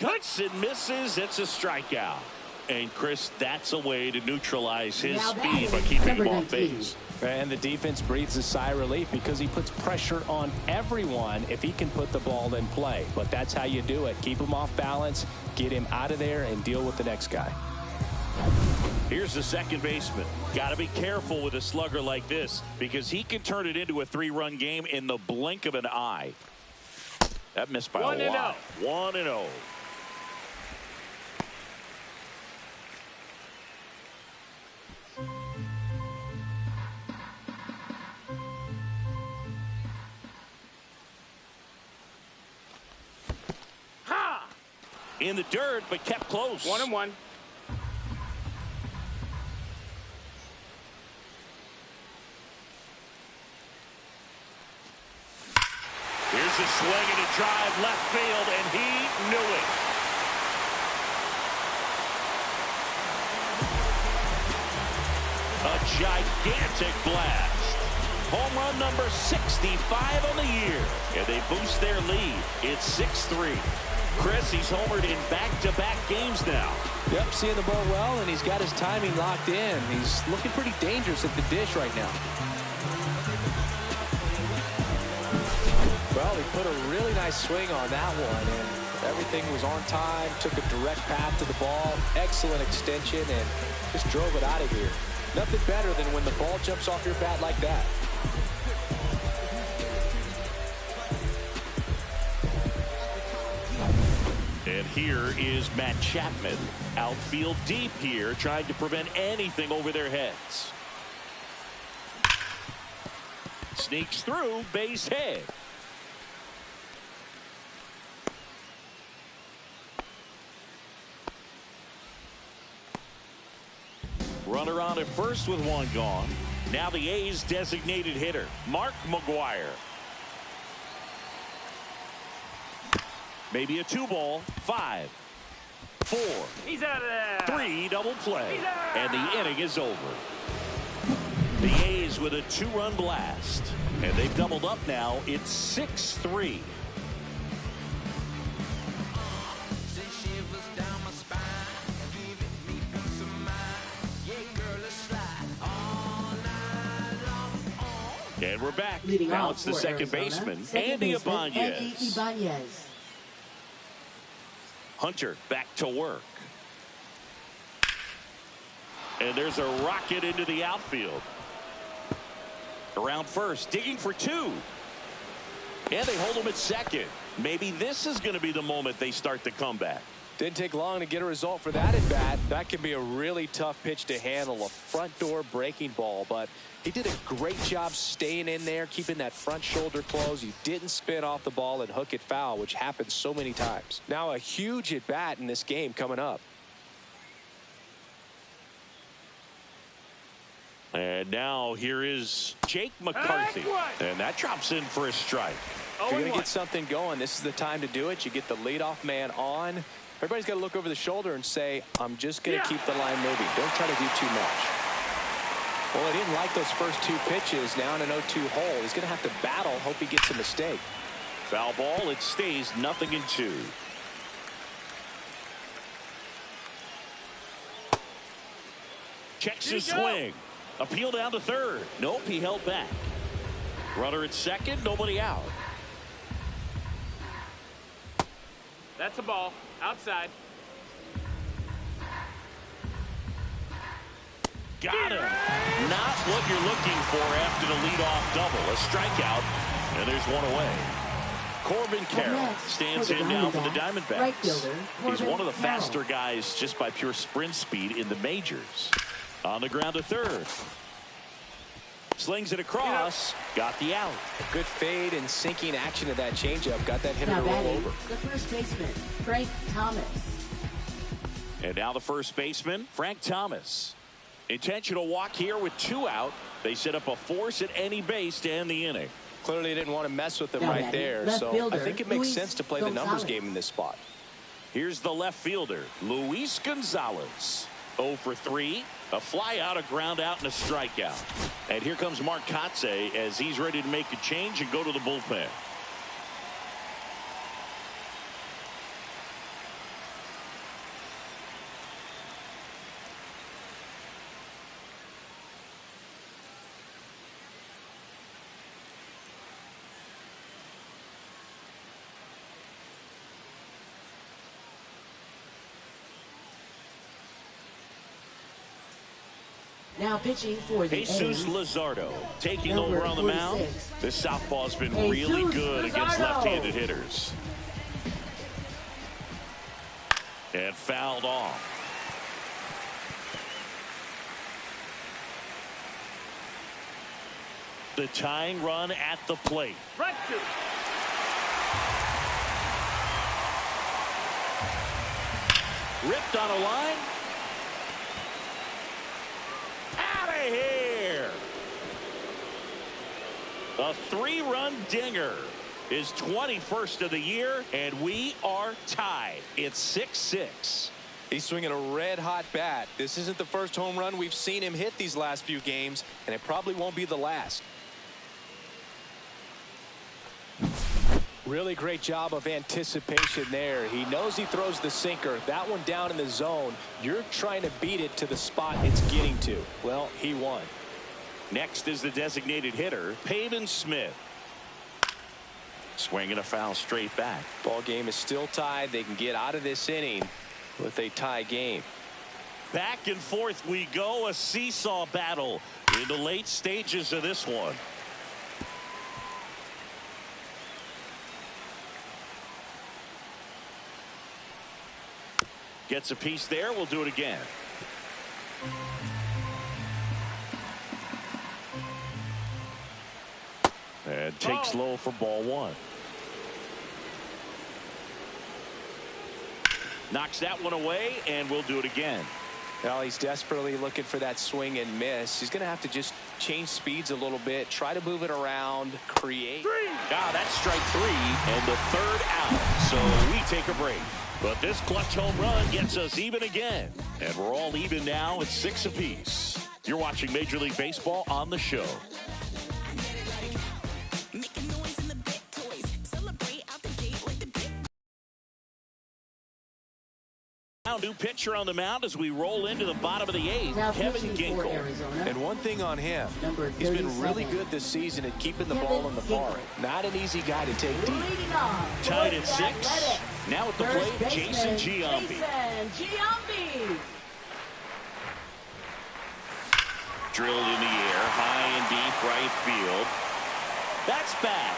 Cuts and misses. It's a strikeout. And Chris, that's a way to neutralize his speed by keeping him off base. And the defense breathes a sigh of relief because he puts pressure on everyone if he can put the ball in play. But that's how you do it. Keep him off balance, get him out of there, and deal with the next guy. Here's the second baseman. Got to be careful with a slugger like this because he can turn it into a 3-run game in the blink of an eye. That missed by a lot. 1-0. In the dirt, but kept close. 1-1. Here's a swing and a drive left field, and he knew it. A gigantic blast. Home run number 65 on the year, and they boost their lead. It's 6-3. Chris, he's homered in back-to-back games now. Yep, seeing the ball well, and he's got his timing locked in. He's looking pretty dangerous at the dish right now. Well, he put a really nice swing on that one, and everything was on time, took a direct path to the ball, excellent extension, and just drove it out of here. Nothing better than when the ball jumps off your bat like that. And here is Matt Chapman. Outfield deep here, trying to prevent anything over their heads. Sneaks through, base hit. Runner on at first with one gone. Now the A's designated hitter, Mark McGwire. Maybe a 2-ball, 5, 4, He's out of there. 3 double play, and the inning is over. The A's with a 2-run blast, and they've doubled up now. It's 6-3. And we're back. Now it's the second baseman, Andy Ibanez. Hunter back to work. And there's a rocket into the outfield. Around first, digging for 2. And they hold him at second. Maybe this is going to be the moment they start the comeback. Didn't take long to get a result for that at bat. That can be a really tough pitch to handle, a front door breaking ball, but he did a great job staying in there, keeping that front shoulder closed. He didn't spin off the ball and hook it foul, which happens so many times. Now a huge at bat in this game coming up. And now here is Jake McCarthy. And that drops in for a strike. If you're going to get something going, this is the time to do it. You get the leadoff man on, Everybody's got to look over the shoulder and say, I'm just going to keep the line moving. Don't try to do too much. Well, he didn't like those first 2 pitches. Now in an 0-2 hole. He's going to have to battle, hope he gets a mistake. Foul ball. It stays 0-2. Checks his swing. Appeal down to third. Nope, he held back. Runner at second. Nobody out. That's a ball. Outside. Got him. Not what you're looking for after the leadoff double. A strikeout, and there's one away. Corbin Carroll stands in now for the Diamondbacks. He's one of the faster guys just by pure sprint speed in the majors. On the ground to third. Slings it across. Got the out. A good fade and sinking action of that changeup. Got that hitter to roll over. The first baseman, Frank Thomas. And now the first baseman, Frank Thomas. Intentional walk here with 2 out. They set up a force at any base to end the inning. Clearly didn't want to mess with them right there. So I think it makes sense to play the numbers game in this spot. Here's the left fielder, Luis Gonzalez. 0 for 3. A fly out, a ground out, and a strikeout. And here comes Mark Kotsay as he's ready to make a change and go to the bullpen. Now pitching for the Jesus A's, Luzardo taking over on the mound. This southpaw's been really good against left-handed hitters. And fouled off. The tying run at the plate. Front shoot. Ripped on a line. Out of here. A 3-run dinger. His 21st of the year, and we are tied. It's 6-6. He's swinging a red-hot bat. This isn't the first home run we've seen him hit these last few games, and it probably won't be the last. Really great job of anticipation there. He knows he throws the sinker. That one down in the zone. You're trying to beat it to the spot it's getting to. Well, he won. Next is the designated hitter, Pavin Smith. Swinging a foul straight back. Ball game is still tied. They can get out of this inning with a tie game. Back and forth we go. A seesaw battle in the late stages of this one. Gets a piece there. We'll do it again. And takes low for ball one. Knocks that one away, and we'll do it again. Well, he's desperately looking for that swing and miss. He's going to have to just change speeds a little bit, try to move it around, create. That's strike 3 and the 3rd out. So we take a break. But this clutch home run gets us even again. And we're all even now at 6 apiece. You're watching Major League Baseball on the show. New pitcher on the mound as we roll into the bottom of the 8th, Kevin Ginkel. And one thing on him, he's been really good this season at keeping the ball in the park. Not an easy guy to take deep. Tied at 6. Now at the plate, Jason Giambi. Drilled in the air, high and deep right field. That's back.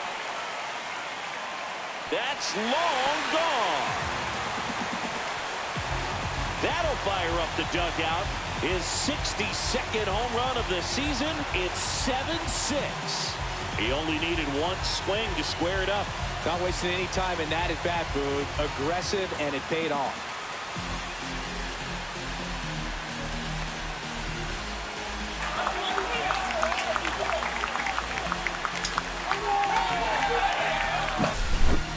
That's long gone. That'll fire up the dugout. His 62nd home run of the season. It's 7-6. He only needed one swing to square it up. Not wasting any time in that at bat, Boone. Aggressive, and it paid off.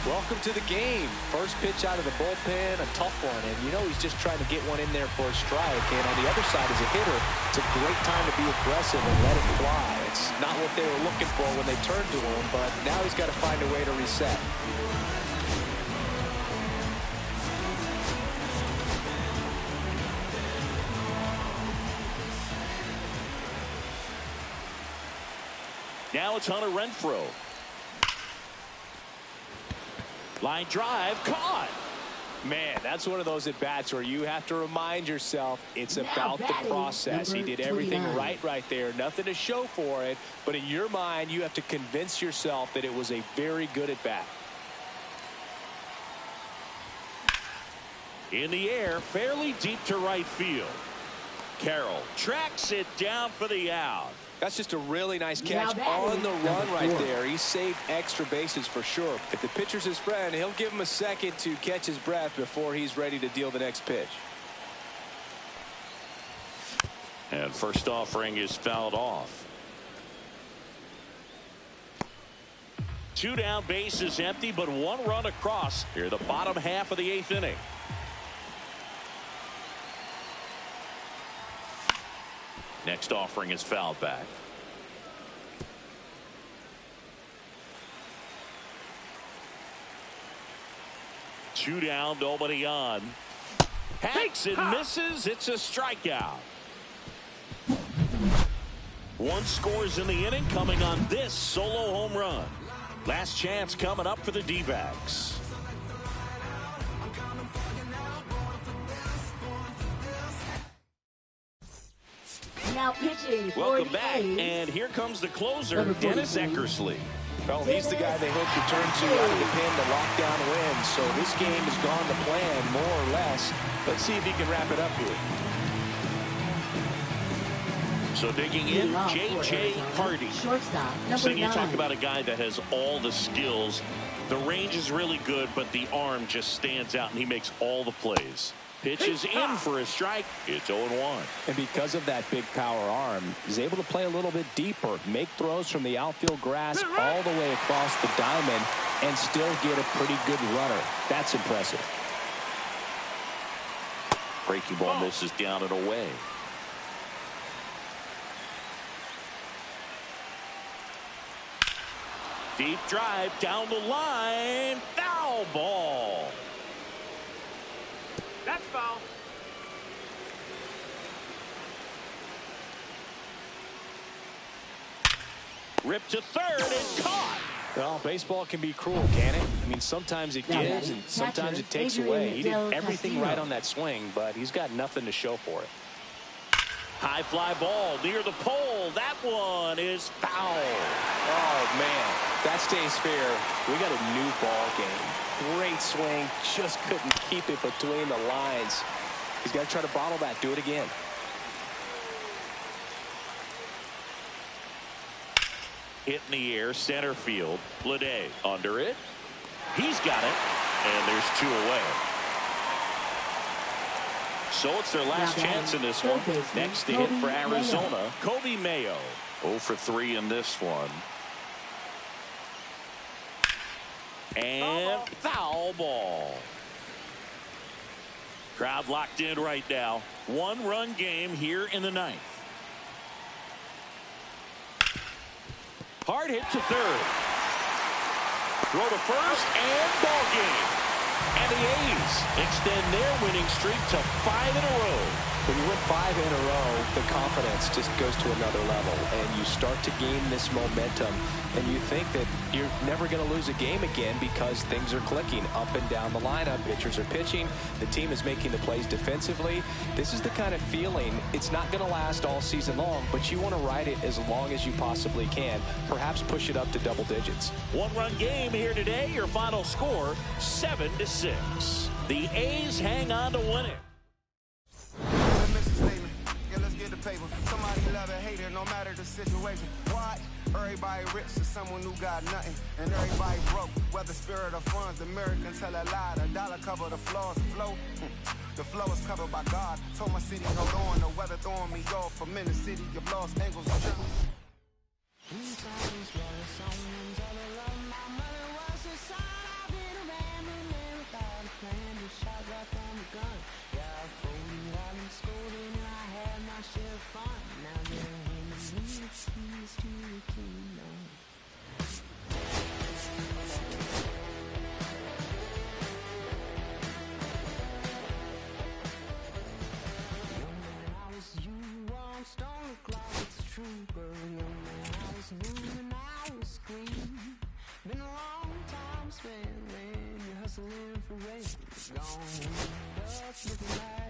Welcome to the game. First pitch out of the bullpen, a tough one. And you know he's just trying to get one in there for a strike. And on the other side, as a hitter, it's a great time to be aggressive and let it fly. It's not what they were looking for when they turned to him, but now he's got to find a way to reset. Now it's Hunter Renfroe. Line drive, caught. Man, that's one of those at-bats where you have to remind yourself it's about the process. He did everything right there. Nothing to show for it. But in your mind, you have to convince yourself that it was a very good at-bat. In the air, fairly deep to right field. Carroll tracks it down for the out. That's just a really nice catch on the run right there. He saved extra bases for sure. If the pitcher's his friend, he'll give him a second to catch his breath before he's ready to deal the next pitch. And first offering is fouled off. 2 down, bases empty, but 1 run across here, the bottom half of the 8th inning. Next offering is fouled back. Two down, nobody on. Hacks and misses. It's a strikeout. 1 scores in the inning, coming on this solo home run. Last chance coming up for the D-backs. Now pitching. Welcome back, and here comes the closer, Dennis Eckersley. Well, he's the guy they hope to turn to out of the pen to lock down wins. So this game has gone to plan, more or less. Let's see if he can wrap it up here. So digging in, J.J. Hardy. Shortstop, So number you 9. talk about a guy that has all the skills. The range is really good, but the arm just stands out, and he makes all the plays. Pitch is in for a strike. It's 0-1. And because of that big power arm, he's able to play a little bit deeper, make throws from the outfield grass all the way across the diamond, and still get a pretty good runner. That's impressive. Breaking ball misses down and away. Deep drive down the line. Foul ball. That's foul. Ripped to third and caught. Well, baseball can be cruel, can it? I mean, sometimes it gives and sometimes it takes away. He did everything right on that swing, but he's got nothing to show for it. High fly ball near the pole. That one is foul. Oh, man, that stays fair. We got a new ball game. Great swing, just couldn't keep it between the lines. He's got to try to bottle that. Do it again. Hit in the air, center field. Bleday under it. He's got it, and there's 2 away. So it's their last chance in this one. Next to hit for Arizona, Kobe Mayo. 0 for 3 in this one. And foul ball. Crowd locked in right now. 1-run game here in the 9th. Hard hit to third. Throw to first and ball game. And the A's extend their winning streak to 5 in a row. When you win 5 in a row, the confidence just goes to another level, and you start to gain this momentum, and you think that you're never going to lose a game again because things are clicking up and down the lineup. Pitchers are pitching. The team is making the plays defensively. This is the kind of feeling, it's not going to last all season long, but you want to ride it as long as you possibly can. Perhaps push it up to double digits. 1-run game here today. Your final score, 7-6. The A's hang on to win it. Somebody love it, hate it, no matter the situation. What? Everybody rich to someone who got nothing, and everybody broke. Whether spirit or funds, Americans tell a lie. The dollar cover the floors, flow. The flow is covered by God. Told my city hold on, the weather throwing me off. I'm in the city of lost angles. trooper, young man. I was blue and I was green. Been a long time spent, man. You're hustling for rain. Gone, dust looking like